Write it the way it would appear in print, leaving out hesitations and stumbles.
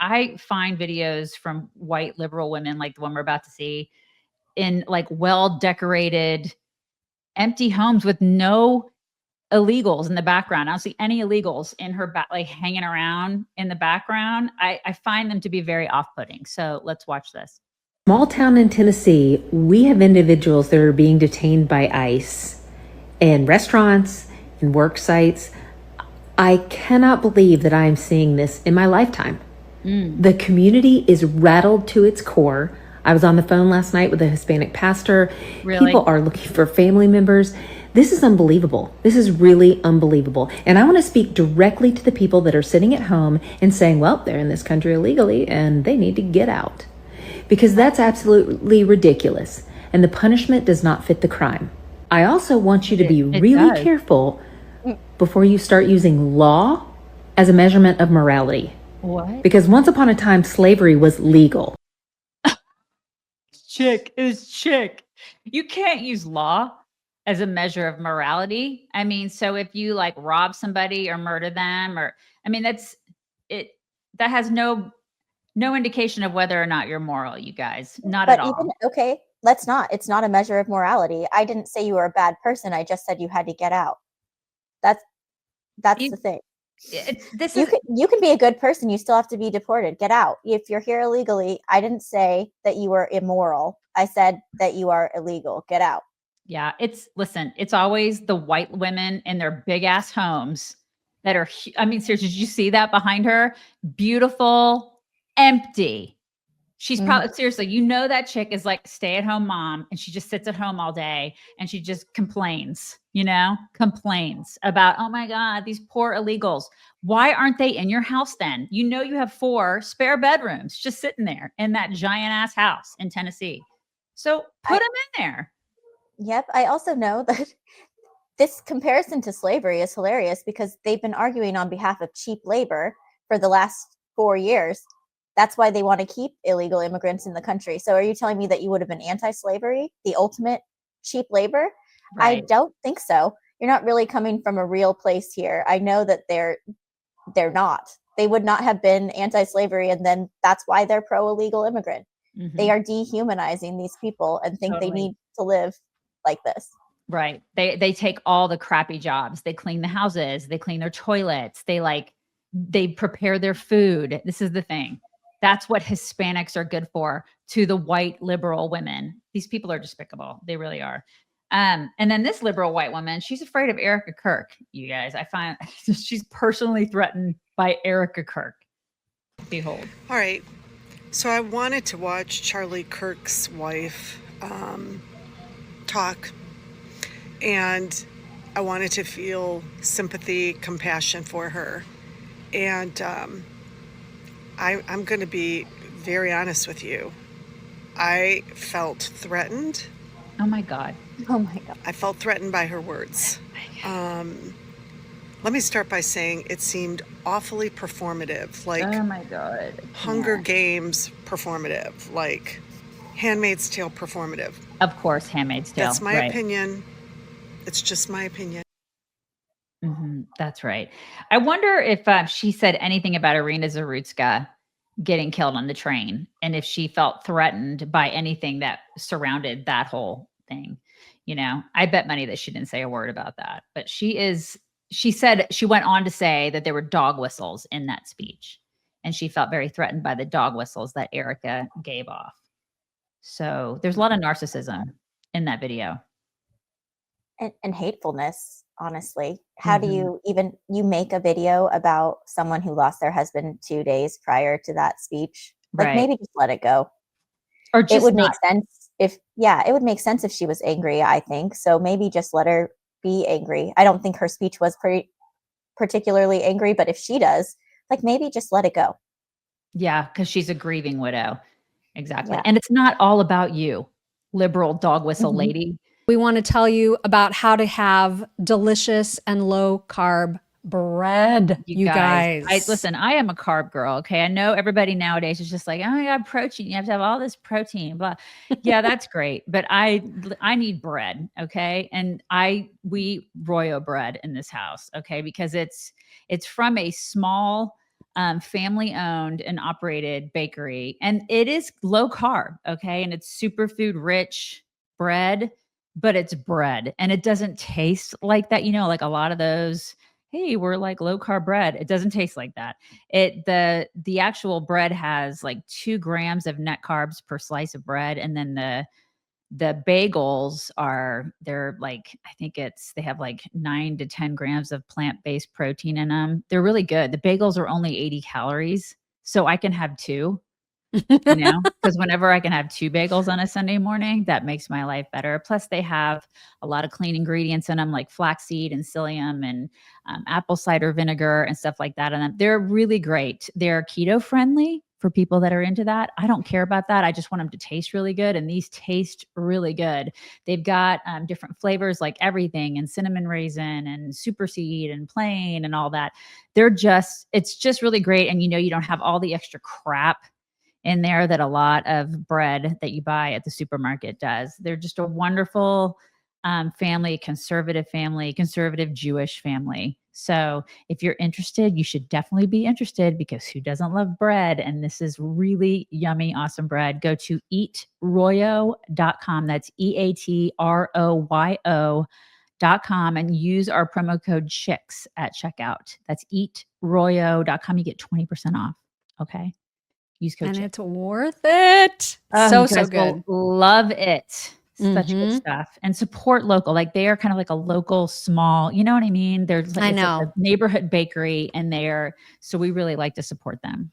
I find videos from white liberal women like the one we're about to see in like well decorated empty homes with no illegals in the background. I don't see any illegals in her back, like hanging around in the background. I find them to be very off-putting. So let's watch this. Small town in Tennessee, we have individuals that are being detained by ICE in restaurants and work sites. I cannot believe that I am seeing this in my lifetime. The community is rattled to its core. I was on the phone last night with a Hispanic pastor. Really? People are looking for family members. This is unbelievable. This is really unbelievable. And I want to speak directly to the people that are sitting at home and saying, well, they're in this country illegally and they need to get out. Because that's absolutely ridiculous. And the punishment does not fit the crime. I also want you to be really careful before you start using law as a measurement of morality. What? Because once upon a time, slavery was legal. Chick is chick. You can't use law as a measure of morality. I mean, so if you like rob somebody or murder them, or I mean, that's it. That has no indication of whether or not you're moral, you guys. Not at all. Okay, let's not. It's not a measure of morality. I didn't say you were a bad person. I just said you had to get out. That's the thing. You can be a good person. You still have to be deported. Get out. If you're here illegally, I didn't say that you were immoral. I said that you are illegal. Get out. Yeah, it's always the white women in their big ass homes that are, I mean, seriously, did you see that behind her? Beautiful, empty. She's probably, seriously, you know, that chick is like stay-at-home mom and she just sits at home all day and she just complains, complains about, oh my God, these poor illegals. Why aren't they in your house then? You know, you have 4 spare bedrooms just sitting there in that giant ass house in Tennessee. So put them in there. Yep. I also know that this comparison to slavery is hilarious because they've been arguing on behalf of cheap labor for the last 4 years. That's why they want to keep illegal immigrants in the country. So are you telling me that you would have been anti-slavery, the ultimate cheap labor? Right. I don't think so. You're not really coming from a real place here. I know that they're not. They would not have been anti-slavery, and then that's why they're pro-illegal immigrant. Mm-hmm. They are dehumanizing these people and think they need to live like this. Right. They take all the crappy jobs. They clean the houses. They clean their toilets. They prepare their food. This is the thing. That's what Hispanics are good for to the white liberal women. These people are despicable. They really are. And then this liberal white woman, she's afraid of Erica Kirk, you guys. I find she's personally threatened by Erica Kirk. Behold. All right. So I wanted to watch Charlie Kirk's wife talk. And I wanted to feel sympathy, compassion for her. And I'm going to be very honest with you. I felt threatened. Oh my God. Oh my God. I felt threatened by her words. Let me start by saying it seemed awfully performative. Like, oh my God. Hunger Games performative. Like Handmaid's Tale performative. Of course, Handmaid's Tale. That's my opinion. It's just my opinion. Mm-hmm. That's right. I wonder if she said anything about Irina Zarutska getting killed on the train and if she felt threatened by anything that surrounded that whole thing. I bet money that she didn't say a word about that. But she went on to say that there were dog whistles in that speech. And she felt very threatened by the dog whistles that Erica gave off. So there's a lot of narcissism in that video. And hatefulness, honestly. How do you you make a video about someone who lost their husband 2 days prior to that speech? Like, maybe just let it go. Or just it would make sense if she was angry, I think. So maybe just let her be angry. I don't think her speech was particularly angry, but if she does, like, maybe just let it go. Yeah, because she's a grieving widow. Exactly. Yeah. And it's not all about you, liberal dog whistle lady. We want to tell you about how to have delicious and low carb bread, you guys. Listen, I am a carb girl. Okay. I know everybody nowadays is just like, oh my God, protein. You have to have all this protein, blah. Yeah, that's great. But I need bread. Okay. And we Royo bread in this house. Okay. Because it's from a small family owned and operated bakery, and it is low carb. Okay. And it's superfood rich bread, but it's bread and it doesn't taste like that. Like a lot of those, hey, we're like low carb bread. It doesn't taste like that. The actual bread has like 2 grams of net carbs per slice of bread. And then the bagels they're like, I think they have like 9 to 10 grams of plant-based protein in them. They're really good. The bagels are only 80 calories. So I can have 2, because whenever I can have 2 bagels on a Sunday morning, that makes my life better. Plus they have a lot of clean ingredients in them, like flaxseed and psyllium and apple cider vinegar and stuff like that. And they're really great. They're keto friendly for people that are into that. I don't care about that. I just want them to taste really good. And these taste really good. They've got different flavors like everything and cinnamon raisin and super seed and plain and all that. It's just really great. And you don't have all the extra crap in there that a lot of bread that you buy at the supermarket does. They're just a wonderful family, conservative Jewish family. So if you're interested, you should definitely be interested, because who doesn't love bread? And this is really yummy, awesome bread. Go to eatroyo.com. That's EATROYO.com and use our promo code CHICKS at checkout. That's eatroyo.com. You get 20% off. Okay. Use code And CHICKS. it's worth it. You So guys good. will love it. Such good stuff. And support local. Like they are kind of like a local small, you know what I mean? There's like, I it's like know. a neighborhood bakery, and so we really like to support them.